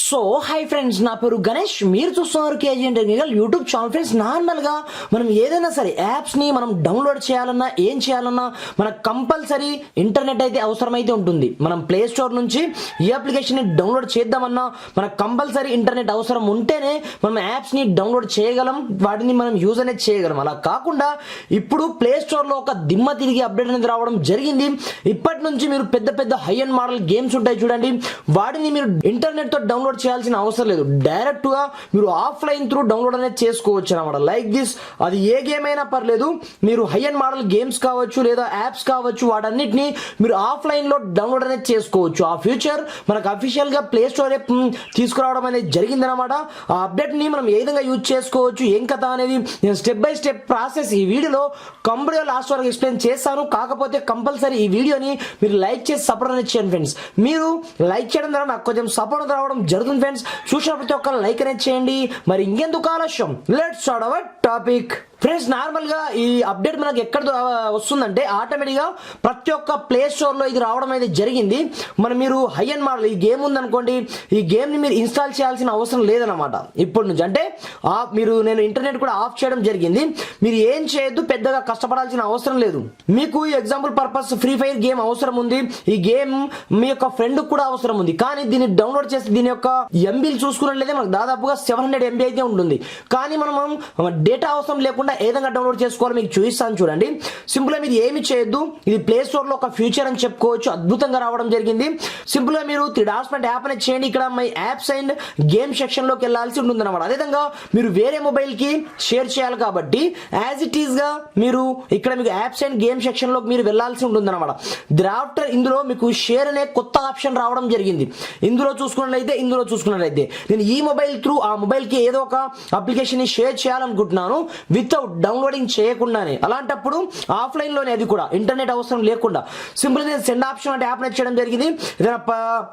So hi friends, నా పేరు గణేష్. మీరు చూస్తున్నారు KG technical YouTube channel. Friends, normal గా మనం ఏదైనా సరే యాప్స్ ని మనం డౌన్లోడ్ చేయాలన్నా ఏం చేయాలన్నా మనకు కంపల్సరీ ఇంటర్నెట్ అయితే అవసరమైతే ఉంటుంది. మనం ప్లే స్టోర్ నుంచి ఈ అప్లికేషన్ ని డౌన్లోడ్ చేద్దామన్నా మనకు కంపల్సరీ ఇంటర్నెట్ అవసరం ఉంటేనే మనం యాప్స్ ని డౌన్లోడ్ చేయగలం, వాటిని మనం యూజ్ అనేది చేయగలం. అలా కాకుండా ఇప్పుడు ప్లే స్టోర్ లో ఒక దిమ్మ తిరిగి అప్డేట్ అనేది రావడం జరిగింది. ఇప్పటి నుంచి మీరు పెద్ద పెద్ద హై అండ్ మోడల్ గేమ్స్ ఉంటాయి చూడండి, వాటిని మీరు ఇంటర్నెట్ తో డౌన్లోడ్ చేయాల్సిన అవసరం లేదు. డైరెక్ట్ గా మీరు ఆఫ్లైన్ త్రూ డౌన్లోడ్ అనేది చేసుకోవచ్చు అనమాట. లైక్ దిస్, అది ఏ గేమ్ అయినా పర్లేదు, మీరు హై అండ్ మోడల్ గేమ్స్ కావచ్చు లేదా యాప్స్ కావచ్చు, వాటన్నిటిని మీరు ఆఫ్లైన్ లో డౌన్లోడ్ అనేది చేసుకోవచ్చు. ఆ ఫ్యూచర్ మనకు అఫీషియల్ గా ప్లే స్టోర్ తీసుకురావడం అనేది జరిగిందనమాట. ఆ అప్డేట్ ని మనం ఏ విధంగా యూజ్ చేసుకోవచ్చు, ఏం కథ అనేది నేను స్టెప్ బై స్టెప్ ప్రాసెస్ ఈ వీడియోలో కంప్లీట్ లాస్ట్ వరకు ఎక్స్ప్లెయిన్ చేస్తాను. కాకపోతే కంపల్సరీ ఈ వీడియోని మీరు లైక్ చేసి సపోర్ట్ అనేది చేయండి ఫ్రెండ్స్. మీరు లైక్ చేయడం ద్వారా నాకు కొంచెం సపోర్ట్ రావడం జరుగుతుంది ఫ్రెండ్స్. చూసిన ప్రతి ఒక్క లైక్ అనేది చేయండి. మరి ఇంకెందుకు ఆలస్యం, let's start our topic. Friends, normal గా ఈ అప్డేట్ మనకి ఎక్కడ వస్తుందంటే ఆటోమేటిక్ గా ప్రతి ఒక్క ప్లే స్టోర్ లో ఇది రావడం అయితే జరిగింది. మీరు హై అండ్ మోడల్ ఈ గేమ్ ఉందనుకోండి, ఈ గేమ్ ని మీరు ఇన్స్టాల్ చేయాల్సిన అవసరం లేదనమాట ఇప్పటి నుంచి. అంటే నేను ఇంటర్నెట్ కూడా ఆఫ్ చేయడం జరిగింది. మీరు ఏం చేయొద్దు, పెద్దగా కష్టపడాల్సిన అవసరం లేదు. మీకు example purpose free fire game అవసరం ఉంది, ఈ గేమ్ మీ యొక్క ఫ్రెండ్ కూడా అవసరం ఉంది, కానీ దీన్ని డౌన్లోడ్ చేసి దీని యొక్క ఎంబీలు చూసుకున్నట్లయితే మనకు దాదాపుగా 700 MB అయితే ఉంటుంది. కానీ మనం డేటా అవసరం లేకుండా ఏ విధంగా డౌన్లోడ్ చేసుకోవాలో మీకు చూపిస్తాను చూడండి. సింపుల్ గా మీరు ఏమి చేయొద్దు, ఇది ప్లే స్టోర్ లో ఒక ఫ్యూచర్ అని చెప్పుకోవచ్చు, అద్భుతంగా రావడం జరిగింది. సింపుల్ గా మీరు 3 డాట్స్ పైన యాప్ అనేది చేయండి. ఇక్కడ my apps and game section లోకి వెళ్ళాల్సి ఉంటుంది అనమాట. అదేవిధంగా మీరు వేరే మొబైల్ కి షేర్ చేయాలి కాబట్టి యాజ్ ఇట్ ఈస్ గా మీరు ఇక్కడ మీకు యాప్స్ అండ్ గేమ్ సెక్షన్ లోకి మీరు వెళ్ళాల్సి ఉంటుంది అనమాట. ఆఫ్టర్ ఇందులో మీకు షేర్ అనే కొత్త ఆప్షన్ రావడం జరిగింది. ఇందులో చూసుకున్నట్లయితే నేను ఈ మొబైల్ త్రూ ఆ మొబైల్ కి ఏదో ఒక అప్లికేషన్ ని షేర్ చేయాలనుకుంటున్నాను వితౌట్ డౌన్లోడింగ్ చేయకుండానే. అలాంటప్పుడు ఆఫ్లైన్ లోనే, అది కూడా ఇంటర్నెట్ అవసరం లేకుండా సింపుల్ నేను సెండ్ ఆప్షన్ అంటే యాప్ చేయడం జరిగింది. ఏదైనా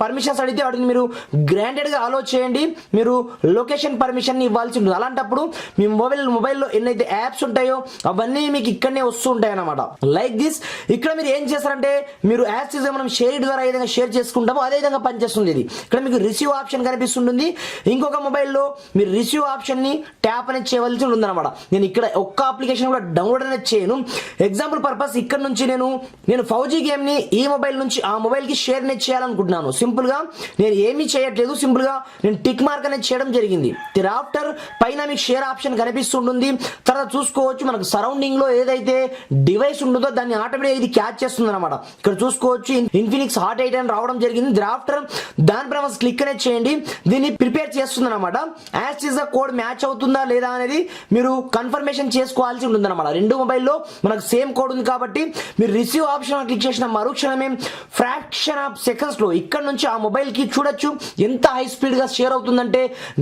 పర్మిషన్స్ అడిగితే వాటిని మీరు గ్రాంటెడ్ గా అలో చేయండి. మీరు లొకేషన్ పర్మిషన్ ఇవ్వాల్సి ఉంటుంది. అలాంటప్పుడు మీ మొబైల్లో ఎన్నైతే యాప్స్ ఉంటాయో అవన్నీ మీకు ఇక్కడనే వస్తూ ఉంటాయి అన్నమాట. లైక్ దిస్, ఇక్కడ మీరు ఏం చేస్తారంటే మీరు యాప్స్ మనం షేర్ ద్వారా ఏ విధంగా షేర్ చేసుకుంటామో అదే విధంగా పనిచేస్తుంది. ఇది ఇక్కడ మీకు రిసీవ్ ఆప్షన్ కనిపిస్తుంటుంది. ఇంకొక మొబైల్లో మీరు రిసీవ్ ఆప్షన్ ని ట్యాప్ అనేది చేయవలసి ఉంటుంది అనమాట. నేను ఇక్కడ ఒక్క అప్లికేషన్ కూడా డౌన్లోడ్ అనేది చేయను. ఎగ్జాంపుల్ పర్పస్ ఇక్కడ నుంచి నేను ఫౌజీ గేమ్ ని ఈ మొబైల్ నుంచి ఆ మొబైల్ కి షేర్ అనేది చేయాలనుకుంటున్నాను. సింపుల్ గా నేను ఏమీ చేయట్లేదు, సింపుల్ గా నేను టిక్ మార్క్ అనేది చేయడం జరిగింది. ఆఫ్టర్ పైన మీకు షేర్ ఆప్షన్ కనిపిస్తుంటుంది. తర్వాత చూసుకోవచ్చు మనకు సరౌండింగ్ లో ఏదైతే డివైస్ ఉంటుందో దాన్ని ఆటోమేటిక్ ఇది క్యాచ్ చేస్తుంది అనమాట. ఇక్కడ చూసుకోవచ్చు ఇన్ఫినిక్స్ హాట్ 8 అని రావడం జరిగింది. ఆఫ్టర్ దానిపై క్లిక్ అనేది చేయండి. దీన్ని ప్రిపేర్ చేస్తుంది అనమాట. As is the code match అవుతుందా లేదా అనేది మీరు కన్ఫర్మేషన్ చేసుకోవాల్సి ఉంటుంది అనమాట. రెండు మొబైల్లో మనకు సేమ్ కోడ్ ఉంది కాబట్టి మీరు రిసీవ్ ఆప్షన్ క్లిక్ చేసిన మరుక్షణమే ఫ్రాక్షన్ ఆఫ్ సెకండ్స్ లో ఇక్కడ నుంచి ఆ మొబైల్ కి చూడొచ్చు ఎంత హై స్పీడ్ గా షేర్ అవుతుందంటే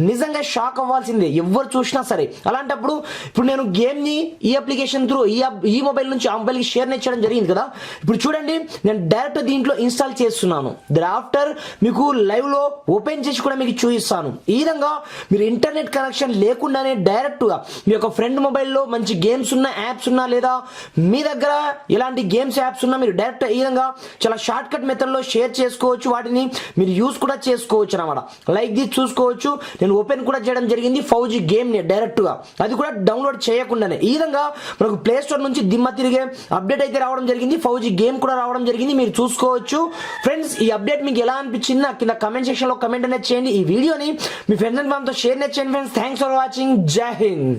నిజంగా షాక్ అవ్వాల్సిందే ఎవరు చూసినా సరే. అలాంటప్పుడు ఇప్పుడు నేను గేమ్ ని ఈ అప్లికేషన్ త్రూ ఈ మొబైల్ నుంచి ఆ మొబైల్ కి షేర్ చేయడం జరిగింది కదా. ఇప్పుడు చూడండి నేను డైరెక్ట్ దీంట్లో ఇన్స్టాల్ చేస్తున్నాను. ఆఫ్టర్ మీకు లైవ్ లో ఓపెన్ చేసి కూడా మీకు చూపిస్తాను. ఈ విధంగా మీరు ఇంటర్నెట్ కనెక్షన్ లేకుండానే డైరెక్ట్ గా మీ యొక్క ఫ్రెండ్ మొబైల్లో మంచి గేమ్స్ ఉన్న యాప్స్ ఉన్నా లేదా మీ దగ్గర ఇలాంటి గేమ్స్ యాప్స్ ఉన్నా మీరు డైరెక్ట్ ఈ విధంగా చాలా షార్ట్ కట్ మెథడ్ లో షేర్ చేసుకోవచ్చు. వాటిని మీరు యూజ్ కూడా చేసుకోవచ్చు అనమాట. లైక్ ది చూసుకోవచ్చు నేను ఓపెన్ కూడా చేయడం జరిగింది ఫౌజీ గేమ్ ని డైరెక్ట్ గా, అది కూడా డౌన్లోడ్ చేయకుండానే. ఈ విధంగా మనకు ప్లే స్టోర్ నుంచి దిమ్మ తిరిగే అప్డేట్ అయితే రావడం జరిగింది. ఫౌజీ గేమ్ కూడా రావడం జరిగింది, మీరు చూసుకోవచ్చు. ఫ్రెండ్స్, ఈ అప్డేట్ మీకు ఎలా అనిపించింది నాకు కింద కమెంట్ సెక్షన్ లో కమెంట్ అనేది చేయండి. ఈ వీడియోని మీ ఫ్రెండ్స్ అండ్ ఫ్యామిలీతో షేర్ చేయండి ఫ్రెండ్స్. Thanks for watching. జై హింద్.